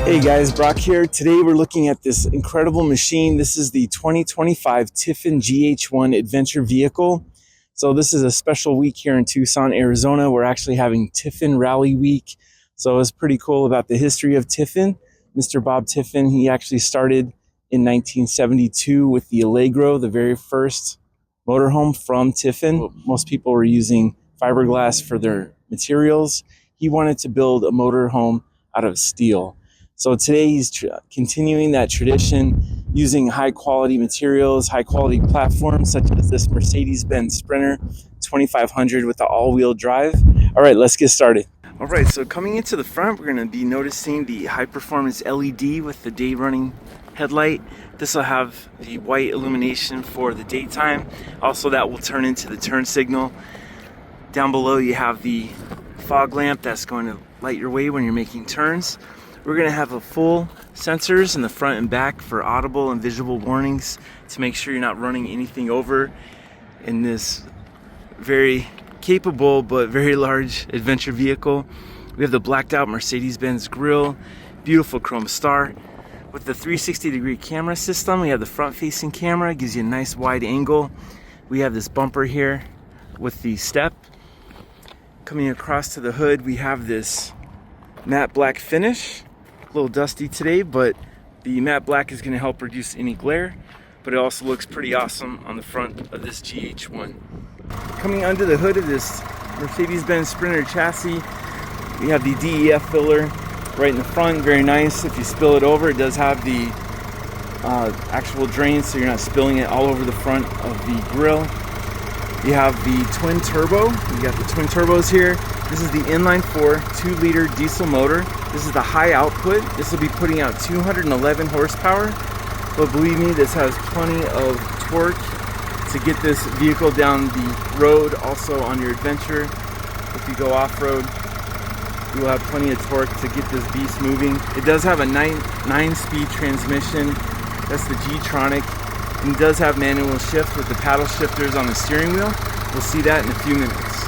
Hey guys, Brock here. Today we're looking at this incredible machine. This is the 2025 Tiffin GH1 adventure vehicle. So this is a special week here in Tucson, Arizona. We're actually having Tiffin Rally Week. So it's pretty cool about the history of Tiffin. Mr. Bob Tiffin, he actually started in 1972 with the Allegro, the very first motorhome from Tiffin. Most people were using fiberglass for their materials. He wanted to build a motorhome out of steel. So today he's continuing that tradition using high quality materials, high quality platforms such as this Mercedes-Benz Sprinter 2500 with the all-wheel drive. All right, let's get started. All right, so coming into the front, we're going to be noticing the high performance LED with the day running headlight. This will have the white illumination for the daytime. Also, that will turn into the turn signal. Down below you have the fog lamp that's going to light your way when you're making turns. We're going to have a full sensors in the front and back for audible and visual warnings to make sure you're not running anything over in this very capable but very large adventure vehicle. We have the blacked out Mercedes-Benz grille, beautiful chrome star. With the 360-degree camera system, we have the front-facing camera, gives you a nice wide angle. We have this bumper here with the step. Coming across to the hood, we have this matte black finish. A little dusty today, but the matte black is going to help reduce any glare, but it also looks pretty awesome on the front of this GH1. Coming under the hood of this Mercedes-Benz Sprinter chassis, we have the DEF filler right in the front, very nice. If you spill it over, it does have the actual drain, so you're not spilling it all over the front of the grill. You have the twin turbo. You got the twin turbos here. This is the inline 4 2-liter diesel motor. This is the high output. This will be putting out 211 horsepower, but believe me, this has plenty of torque to get this vehicle down the road. Also on your adventure, if you go off-road, you will have plenty of torque to get this beast moving. It does have a 9-speed transmission. That's the G-tronic. And it does have manual shift with the paddle shifters on the steering wheel. We'll see that in a few minutes.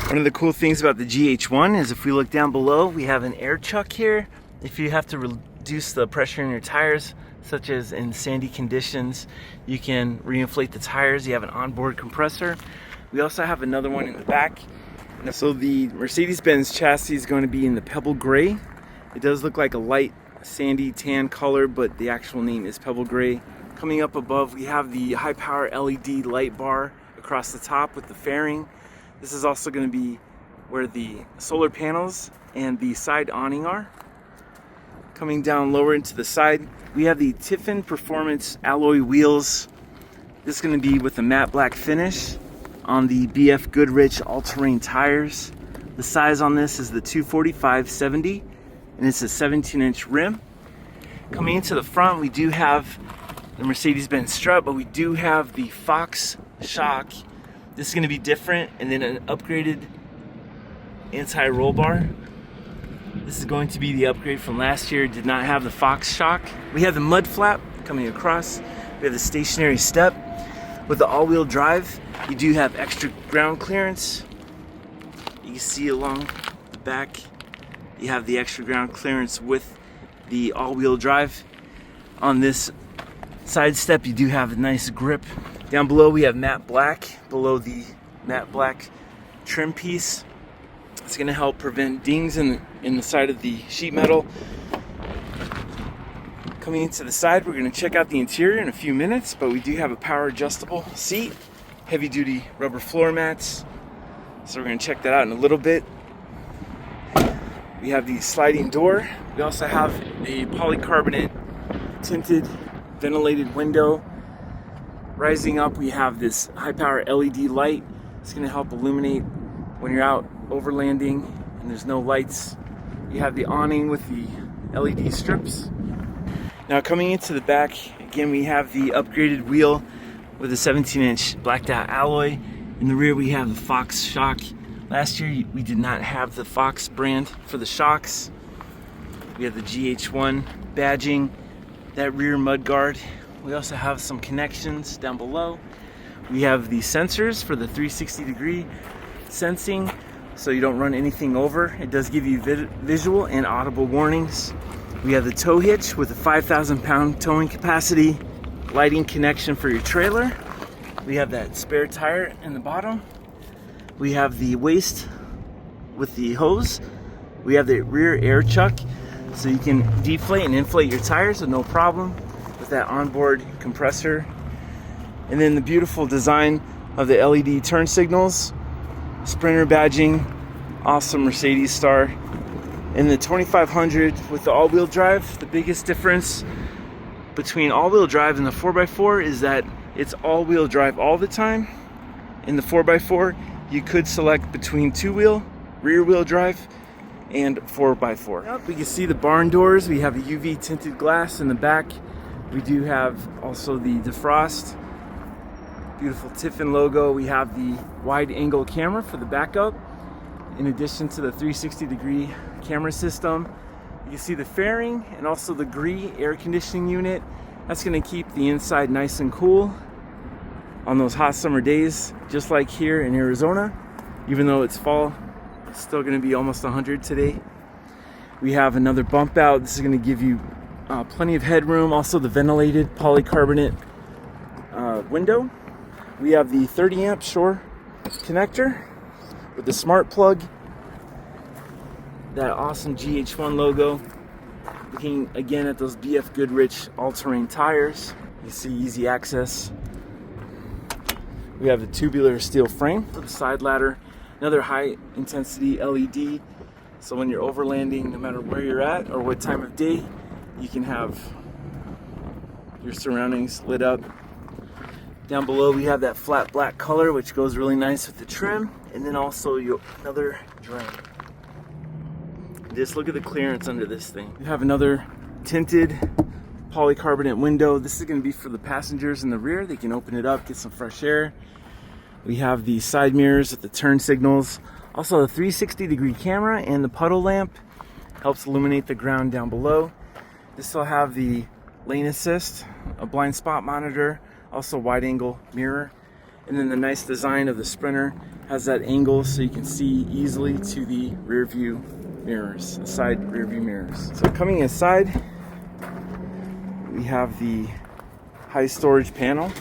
One of the cool things about the GH1 is if we look down below, we have an air chuck here. If you have to reduce the pressure in your tires, such as in sandy conditions, you can reinflate the tires. You have an onboard compressor. We also have another one in the back. So the Mercedes-Benz chassis is going to be in the Pebble Grey. It does look like a light sandy tan color, but the actual name is Pebble Grey. Coming up above, we have the high power LED light bar across the top with the fairing. This is also going to be where the solar panels and the side awning are. Coming down lower into the side, we have the Tiffin Performance alloy wheels. This is going to be with a matte black finish on the BF Goodrich all-terrain tires. The size on this is the 245/70, and it's a 17-inch rim. Coming into the front, we do have the Mercedes-Benz strut, but we do have the Fox shock. This is going to be different, and then an upgraded anti-roll bar. This is going to be the upgrade from last year. It did not have the Fox shock. We have the mud flap coming across. We have the stationary step. With the all-wheel drive, you do have extra ground clearance. You can see along the back, you have the extra ground clearance with the all-wheel drive. On this side step, you do have a nice grip. Down below, we have matte black below the matte black trim piece. It's going to help prevent dings in the side of the sheet metal. Coming into the side, we're going to check out the interior in a few minutes, but we do have a power adjustable seat, heavy duty rubber floor mats. So we're going to check that out in a little bit. We have the sliding door. We also have a polycarbonate tinted ventilated window. Rising up, we have this high power LED light. It's going to help illuminate when you're out overlanding and there's no lights. You have the awning with the LED strips. Now coming into the back, again we have the upgraded wheel with a 17-inch blacked out alloy. In the rear we have the Fox shock. Last year we did not have the Fox brand for the shocks. We have the GH1 badging, that rear mud guard. We also have some connections down below. We have the sensors for the 360-degree sensing. so you don't run anything over. It does give you visual and audible warnings. We have the tow hitch with a 5,000 pound towing capacity, lighting connection for your trailer. We have that spare tire in the bottom. We have the waist with the hose. We have the rear air chuck, so you can deflate and inflate your tires with no problem with that onboard compressor. And then the beautiful design of the LED turn signals, Sprinter badging, awesome Mercedes star. In the 2500 with the all-wheel drive, the biggest difference between all-wheel drive and the 4x4 is that it's all-wheel drive all the time. In the 4x4, you could select between two-wheel, rear-wheel drive, and 4x4. Yep, we can see the barn doors. We have the UV tinted glass in the back. We do have also the defrost. Beautiful Tiffin logo. We have the wide angle camera for the backup, in addition to the 360-degree camera system. You can see the fairing and also the Gree air conditioning unit. That's going to keep the inside nice and cool on those hot summer days, just like here in Arizona. Even though it's fall, it's still going to be almost 100 today. We have another bump out. This is going to give you plenty of headroom. Also the ventilated polycarbonate window. We have the 30 amp Shore connector with the smart plug. That awesome GH1 logo. Looking again at those BF Goodrich all-terrain tires. You see easy access. We have the tubular steel frame for the side ladder. Another high intensity LED. So when you're overlanding, no matter where you're at or what time of day, you can have your surroundings lit up. Down below we have that flat black color, which goes really nice with the trim. And then also another drain. Just look at the clearance under this thing. We have another tinted polycarbonate window. This is going to be for the passengers in the rear. They can open it up, get some fresh air. We have the side mirrors with the turn signals. Also the 360-degree camera and the puddle lamp helps illuminate the ground down below. This will have the lane assist, a blind spot monitor, also wide angle mirror. And then the nice design of the Sprinter has that angle so you can see easily to the rear view mirrors, the side rear view mirrors. So coming inside, we have the high storage panel.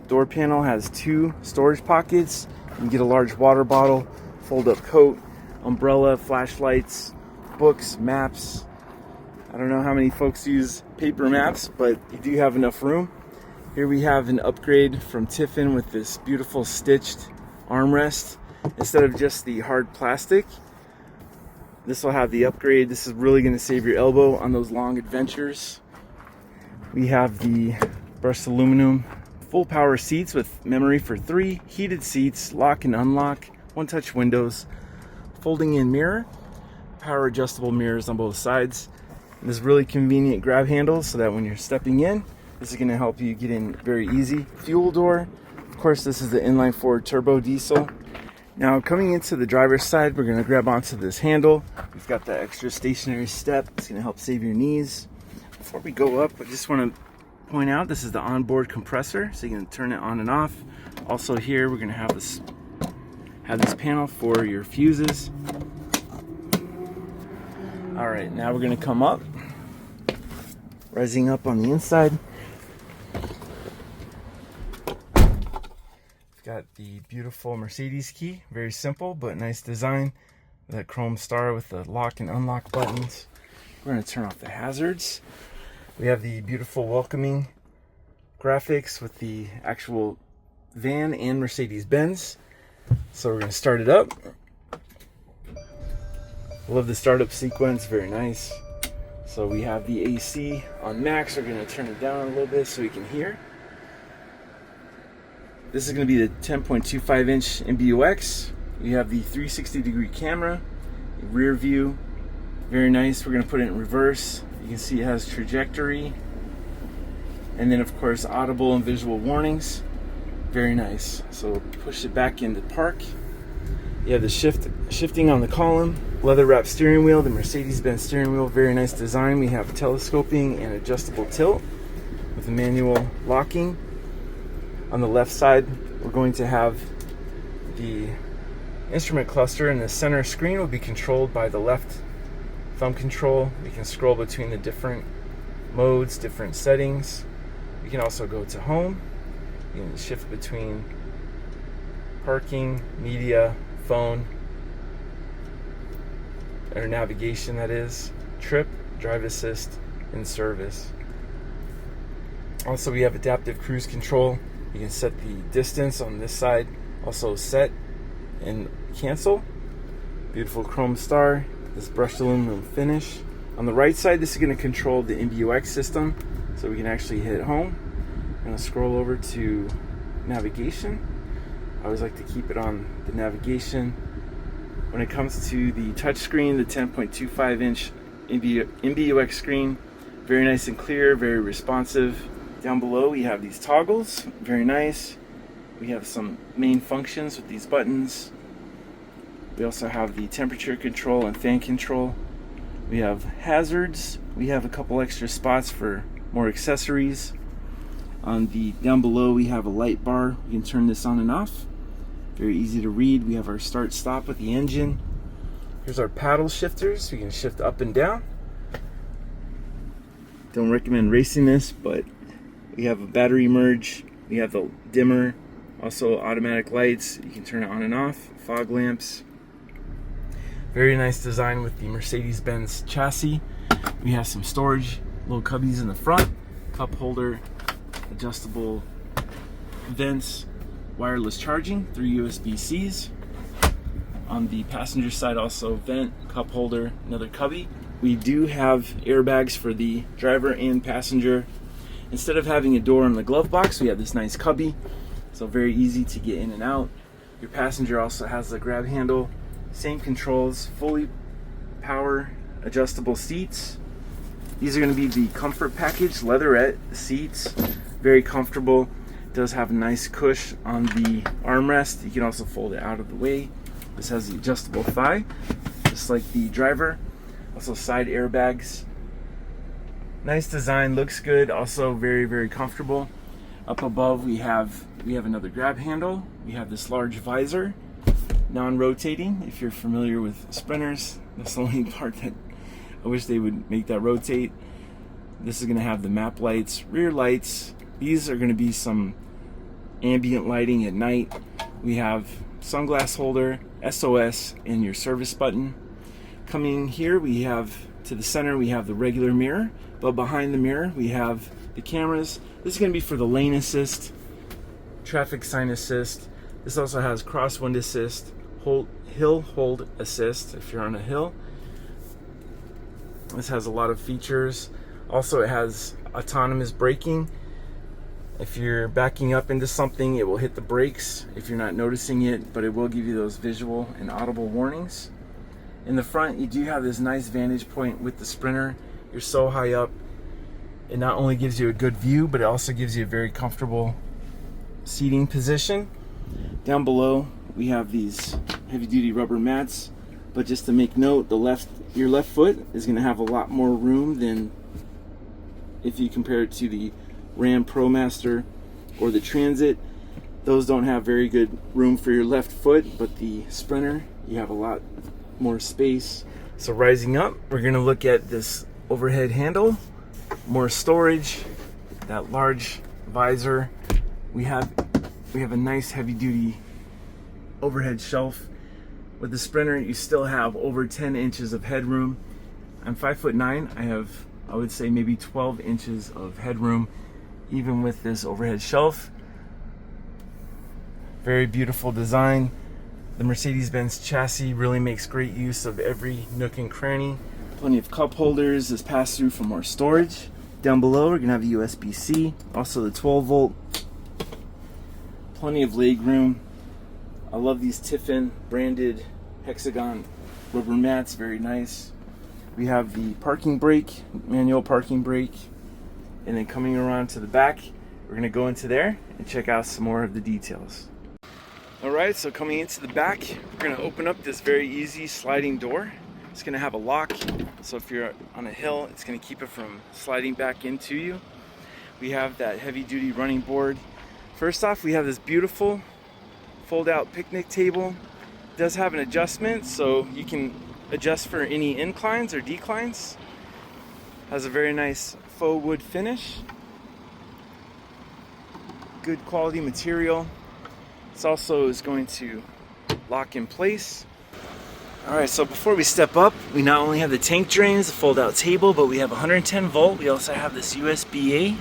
Door panel has 2 storage pockets. You can get a large water bottle, fold up coat, umbrella, flashlights, books, maps. I don't know how many folks use paper maps, but you do have enough room. Here we have an upgrade from Tiffin with this beautiful stitched armrest. Instead of just the hard plastic, this will have the upgrade. This is really going to save your elbow on those long adventures. We have the brushed aluminum full power seats with memory for 3, heated seats, lock and unlock, one-touch windows, folding in mirror, power adjustable mirrors on both sides. And this really convenient grab handle so that when you're stepping in, this is going to help you get in very easy. Fuel door. Of course, this is the inline 4 turbo diesel. Now coming into the driver's side, we're going to grab onto this handle. We've got that extra stationary step. It's going to help save your knees. Before we go up, I just want to point out this is the onboard compressor, so you can turn it on and off. Also here, we're going to have this panel for your fuses. All right, now we're going to come up, rising up on the inside. Got the beautiful Mercedes key, very simple but nice design. That chrome star with the lock and unlock buttons. We're going to turn off the hazards. We have the beautiful welcoming graphics with the actual van and Mercedes-Benz. So we're going to start it up. Love the startup sequence, very nice. So we have the AC on max. We're going to turn it down a little bit so we can hear. This is going to be the 10.25 inch MBUX. We have the 360-degree camera, rear view, very nice. We're going to put it in reverse. You can see it has trajectory, and then of course audible and visual warnings, very nice. So we'll push it back into park. You have the shifting on the column, leather wrapped steering wheel, the Mercedes-Benz steering wheel, very nice design. We have telescoping and adjustable tilt with the manual locking. On the left side, we're going to have the instrument cluster, and the center screen will be controlled by the left thumb control. We can scroll between the different modes, different settings. We can also go to home. You can shift between parking, media, phone, or navigation, that is, trip, drive assist, and service. Also, we have adaptive cruise control. You can set the distance on this side, also set and cancel. Beautiful chrome star, this brushed aluminum finish. On the right side, this is going to control the MBUX system, so we can actually hit home. I'm going to scroll over to navigation. I always like to keep it on the navigation. When it comes to the touch screen, the 10.25 inch MBUX screen, very nice and clear, very responsive. Down below we have these toggles, very nice. We have some main functions with these buttons. We also have the temperature control and fan control. We have hazards. We have a couple extra spots for more accessories. On the down below we have a light bar. You can turn this on and off. Very easy to read. We have our start stop with the engine. Here's our paddle shifters. We can shift up and down. Don't recommend racing this, but we have a battery merge. We have the dimmer, also automatic lights. You can turn it on and off. Fog lamps. Very nice design with the Mercedes-Benz chassis. We have some storage, little cubbies in the front, cup holder, adjustable vents, wireless charging through USB-Cs. On the passenger side, also vent, cup holder, another cubby. We do have airbags for the driver and passenger. Instead of having a door on the glove box, we have this nice cubby, so very easy to get in and out. Your passenger also has the grab handle, same controls, fully power adjustable seats. These are going to be the comfort package, leatherette seats, very comfortable. Does have a nice cush on the armrest. You can also fold it out of the way. This has the adjustable thigh, just like the driver. Also side airbags. Nice design, looks good. Also very, very comfortable. Up above we have another grab handle. We have this large visor, non-rotating. If you're familiar with Sprinters, that's the only part that I wish they would make that rotate. This is going to have the map lights, rear lights. These are going to be some ambient lighting at night. We have sunglass holder, SOS, and your service button. Coming here, we have to the center, we have the regular mirror, but behind the mirror, we have the cameras. This is going to be for the lane assist, traffic sign assist. This also has crosswind assist, hill hold assist if you're on a hill. This has a lot of features. Also, it has autonomous braking. If you're backing up into something, it will hit the brakes if you're not noticing it, but it will give you those visual and audible warnings. In the front, you do have this nice vantage point with the Sprinter. You're so high up. It not only gives you a good view, but it also gives you a very comfortable seating position. Down below, we have these heavy-duty rubber mats, but just to make note, your left foot is going to have a lot more room than if you compare it to the Ram ProMaster or the Transit. Those don't have very good room for your left foot, but the Sprinter, you have a lot more space. So rising up, we're going to look at this overhead handle, more storage, that large visor. We have a nice heavy-duty overhead shelf. With the Sprinter, you still have over 10 inches of headroom. I'm 5'9". I would say maybe 12 inches of headroom, even with this overhead shelf. Very beautiful design. The Mercedes-Benz chassis really makes great use of every nook and cranny. Plenty of cup holders. This pass through for more storage. Down below, we're gonna have a USB-C, also the 12-volt. Plenty of leg room. I love these Tiffin branded hexagon rubber mats, very nice. We have the parking brake, manual parking brake, and then coming around to the back, we're going to go into there and check out some more of the details. Alright, so coming into the back, we're going to open up this very easy sliding door. It's going to have a lock, so if you're on a hill, it's going to keep it from sliding back into you. We have that heavy-duty running board. First off, we have this beautiful fold-out picnic table. does have an adjustment, so you can adjust for any inclines or declines. Has a very nice faux wood finish. Good quality material. This also is going to lock in place. Alright, so before we step up, we not only have the tank drains, the fold-out table, but we have 110 volt. We also have this USB-A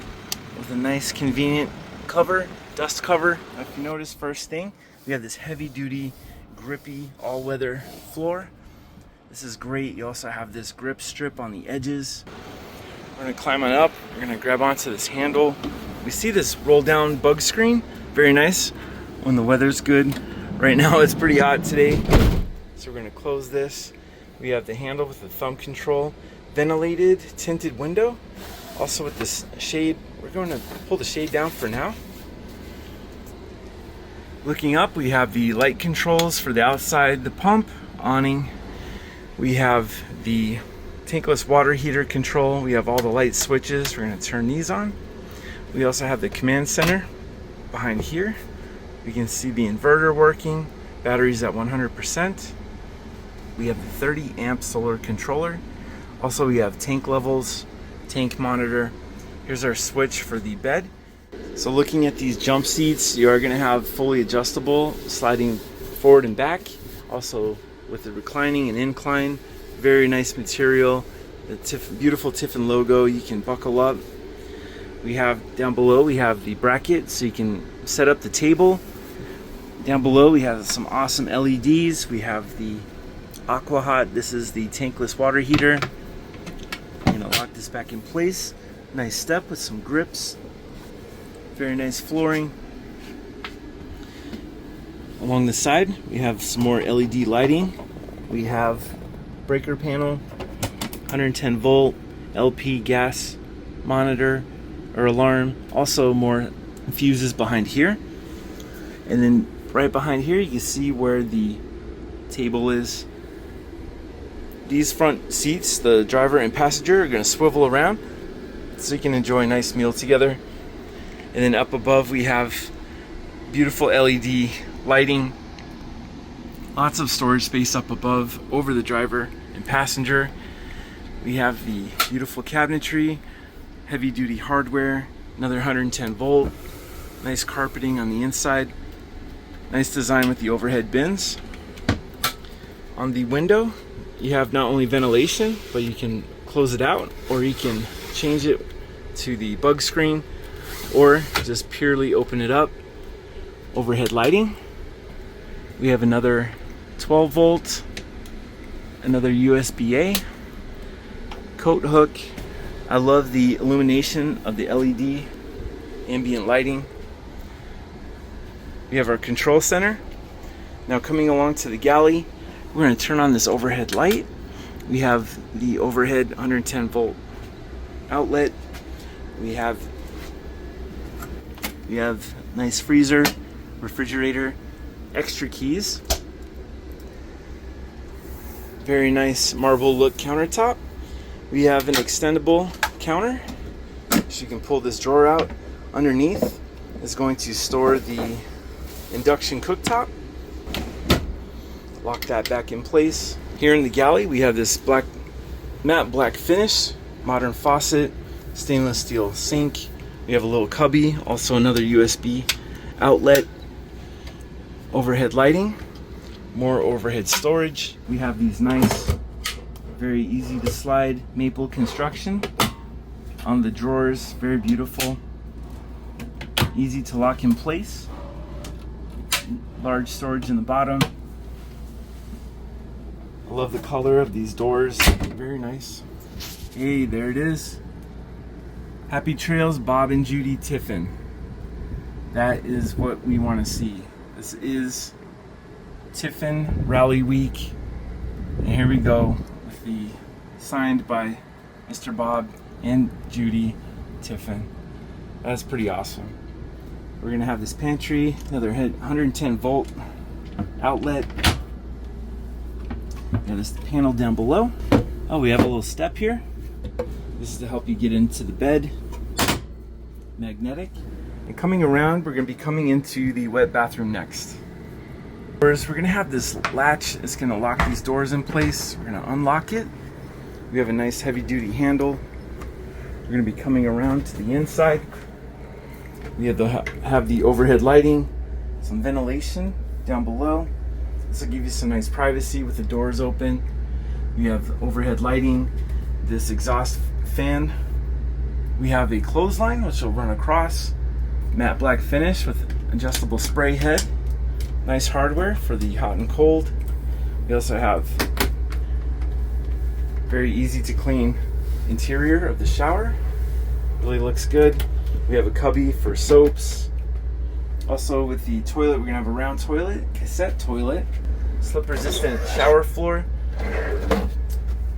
with a nice convenient cover, dust cover. If you notice, first thing, we have this heavy-duty, grippy, all-weather floor. This is great. You also have this grip strip on the edges. We're going to climb on up. We're going to grab onto this handle. We see this roll-down bug screen. Very nice when the weather's good. Right now it's pretty hot today. So we're going to close this. We have the handle with the thumb control, ventilated, tinted window. Also with this shade, we're going to pull the shade down for now. Looking up, we have the light controls for the outside, the pump, awning. We have the tankless water heater control. We have all the light switches. We're going to turn these on. We also have the command center behind here. We can see the inverter working. Batteries at 100%. We have the 30 amp solar controller. Also, we have tank levels, tank monitor. Here's our switch for the bed. So looking at these jump seats, you are going to have fully adjustable, sliding forward and back. Also with the reclining and incline. Very nice material. The beautiful Tiffin logo. You can buckle up. We have down below, we have the bracket so you can set up the table. Down below we have some awesome LEDs. We have the Aqua Hot. This is the tankless water heater. I'm going to lock this back in place. Nice step with some grips. Very nice flooring. Along the side we have some more LED lighting. We have breaker panel, 110 volt LP gas monitor or alarm. Also more fuses behind here. And then right behind here you can see where the table is. These front seats, the driver and passenger, are going to swivel around so you can enjoy a nice meal together. And then up above we have beautiful LED lighting. Lots of storage space up above over the driver and passenger. We have the beautiful cabinetry, heavy duty hardware, another 110 volt, nice carpeting on the inside, nice design with the overhead bins. On the window you have not only ventilation, but you can close it out or you can change it to the bug screen or just purely open it up. Overhead lighting. We have another 12 volt, another USB-A, coat hook. I love the illumination of the LED ambient lighting. We have our control center. Now coming along to the galley, we're going to turn on this overhead light. We have the overhead 110 volt outlet. We have nice freezer, refrigerator, extra keys. Very nice marble look countertop. We have an extendable counter, so you can pull this drawer out. Underneath is going to store the induction cooktop. Lock that back in place. Here in the galley we have this matte black finish, modern faucet, stainless steel sink. We have a little cubby, also another USB outlet, overhead lighting, more overhead storage. We have these nice, very easy to slide maple construction on the drawers. Very beautiful, easy to lock in place. Large storage in the bottom. I love the color of these doors, very nice. Hey, there it is. Happy trails, Bob and Judy Tiffin. That is what we want to see. This is Tiffin Rally Week. And here we go with the signed by Mr. Bob and Judy Tiffin. That's pretty awesome. We're gonna have this pantry, another 110 volt outlet. We have this panel down below. Oh, we have a little step here. This is to help you get into the bed. Magnetic. And coming around, we're going to be coming into the wet bathroom next. We're gonna have this latch. It's gonna lock these doors in place. We're gonna unlock it. We have a nice heavy-duty handle. We're gonna be coming around to the inside. We have the overhead lighting, some ventilation down below. This will give you some nice privacy with the doors open. We have overhead lighting, this exhaust fan. We have a clothesline which will run across, matte black finish with adjustable spray head. Nice hardware for the hot and cold. We also have very easy to clean interior of the shower. Really looks good. We have a cubby for soaps. Also with the toilet, we're gonna have a round toilet, cassette toilet, slip resistant shower floor,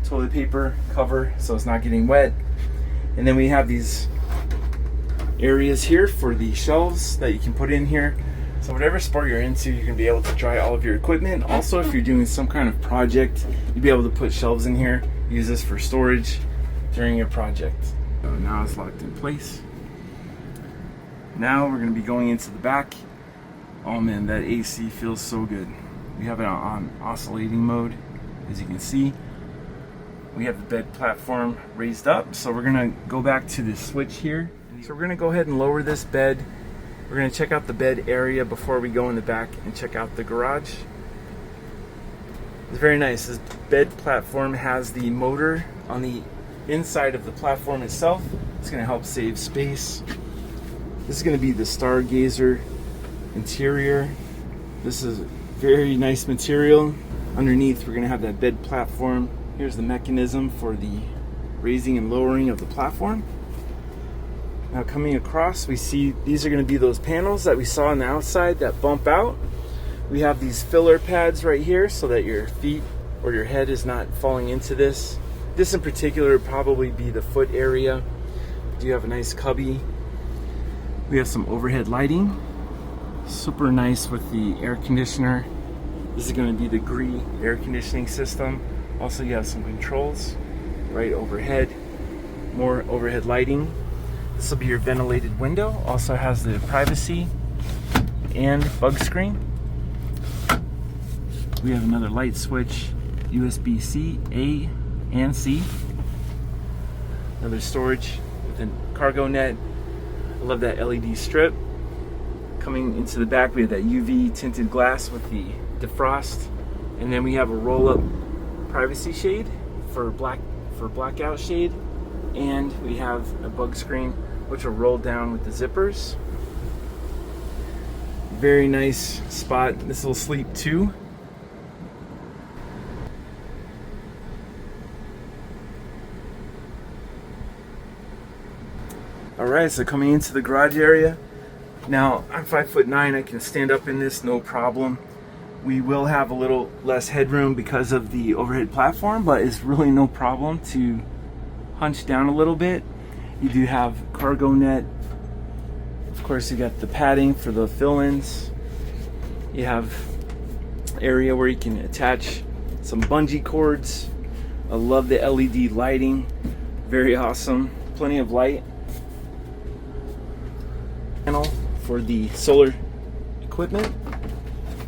toilet paper cover so it's not getting wet. And then we have these areas here for the shelves that you can put in here. So whatever sport you're into, you can be able to dry all of your equipment. Also, if you're doing some kind of project, you'll be able to put shelves in here. Use this for storage during your project. So now it's locked in place. Now we're going to be going into the back. Oh man, that AC feels so good. We have it on oscillating mode, as you can see. We have the bed platform raised up, so we're going to go back to the switch here. So we're going to go ahead and lower this bed. We're going to check out the bed area before we go in the back and check out the garage. It's very nice. This bed platform has the motor on the inside of the platform itself. It's going to help save space. This is going to be the Stargazer interior. This is very nice material. Underneath, we're going to have that bed platform. Here's the mechanism for the raising and lowering of the platform. Now coming across, we see these are going to be those panels that we saw on the outside that bump out. We have these filler pads right here so that your feet or your head is not falling into this. This in particular would probably be the foot area. We do have a nice cubby. We have some overhead lighting. Super nice with the air conditioner. This is going to be the Gree air conditioning system. Also, you have some controls right overhead. More overhead lighting. This will be your ventilated window. Also has the privacy and bug screen. We have another light switch, USB-C, A and C. Another storage with a cargo net. I love that LED strip. Coming into the back, we have that UV tinted glass with the defrost. And then we have a roll-up privacy shade for blackout shade. And we have a bug screen which will roll down with the zippers. Very nice spot. This will sleep too. Alright, so coming into the garage area. Now, I'm 5'9", I can stand up in this, no problem. We will have a little less headroom because of the overhead platform, but it's really no problem to hunch down a little bit. You do have cargo net. Of course, you got the padding for the fill-ins. You have area where you can attach some bungee cords. I love the LED lighting. Very awesome. Plenty of light. Panel for the solar equipment.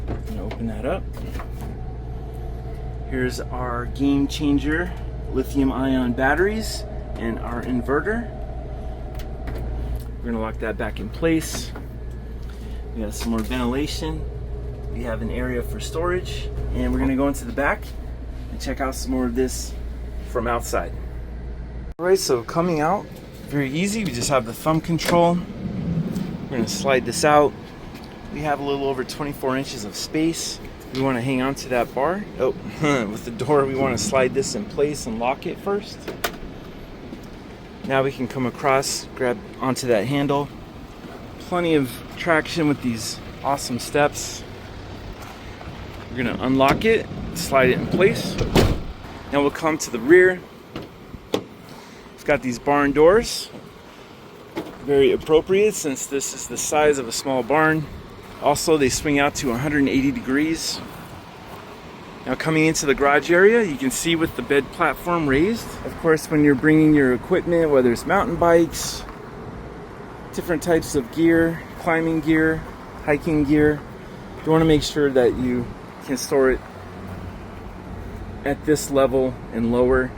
I'm gonna open that up. Here's our game changer lithium-ion batteries and our inverter. We're gonna lock that back in place. We have some more ventilation. We have an area for storage, and we're gonna go into the back and check out some more of this from outside. All right, so coming out, very easy. We just have the thumb control. We're gonna slide this out. We have a little over 24 inches of space. We wanna hang on to that bar. Oh, with the door, we wanna slide this in place and lock it first. Now we can come across, grab onto that handle. Plenty of traction with these awesome steps. We're gonna unlock it, slide it in place. Now we'll come to the rear. It's got these barn doors. Very appropriate since this is the size of a small barn. Also, they swing out to 180 degrees. Now coming into the garage area, you can see with the bed platform raised. Of course, when you're bringing your equipment, whether it's mountain bikes, different types of gear, climbing gear, hiking gear, You want to make sure that you can store it at this level and lower,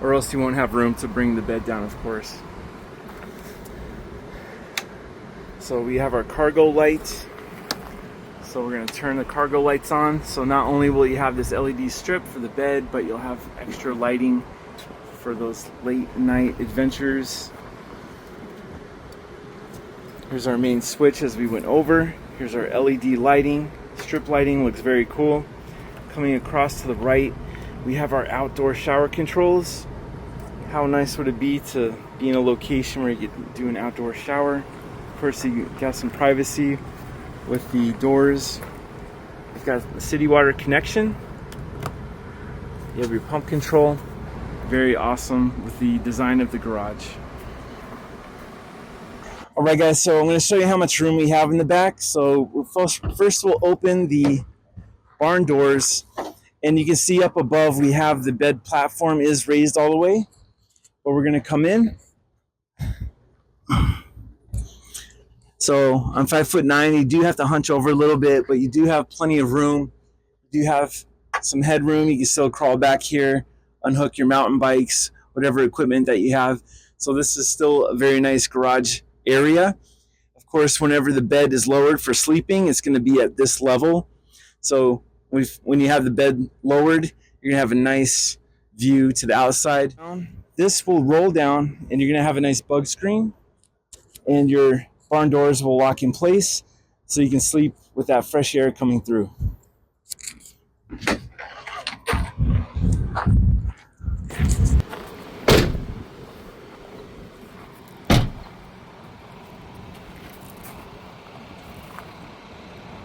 or else you won't have room to bring the bed down, of course. So we have our cargo light. So we're going to turn the cargo lights on. So not only will you have this LED strip for the bed, but you'll have extra lighting for those late night adventures. Here's our main switch as we went over. Here's our LED lighting. Strip lighting looks very cool. Coming across to the right, we have our outdoor shower controls. How nice would it be to be in a location where you can do an outdoor shower? Of course, you got some privacy with the doors. You've got the city water connection. You have your pump control. Very awesome with the design of the garage. All right, guys, so I'm going to show you how much room we have in the back. So first we'll open the barn doors, and you can see up above we have the bed platform is raised all the way. But we're going to come in. So I'm 5'9". You do have to hunch over a little bit, but you do have plenty of room. You do have some headroom. You can still crawl back here, unhook your mountain bikes, whatever equipment that you have. So this is still a very nice garage area. Of course, whenever the bed is lowered for sleeping, it's going to be at this level. So when you have the bed lowered, you're going to have a nice view to the outside. This will roll down, and you're going to have a nice bug screen, and your barn doors will lock in place so you can sleep with that fresh air coming through.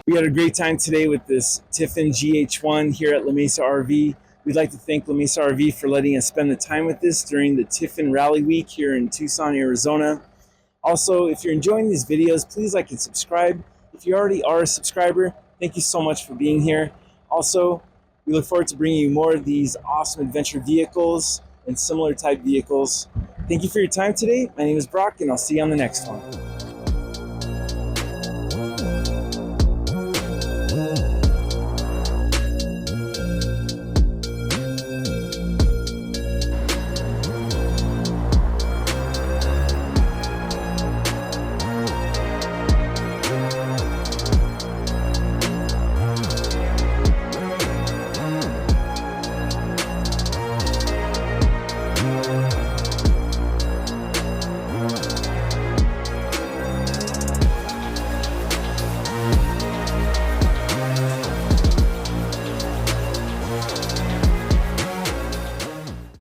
We had a great time today with this Tiffin GH1 here at La Mesa RV. We'd like to thank La Mesa RV for letting us spend the time with this during the Tiffin Rally Week here in Tucson, Arizona. Also, if you're enjoying these videos, please like and subscribe. If you already are a subscriber, thank you so much for being here. Also, we look forward to bringing you more of these awesome adventure vehicles and similar type vehicles. Thank you for your time today. My name is Brock, and I'll see you on the next one.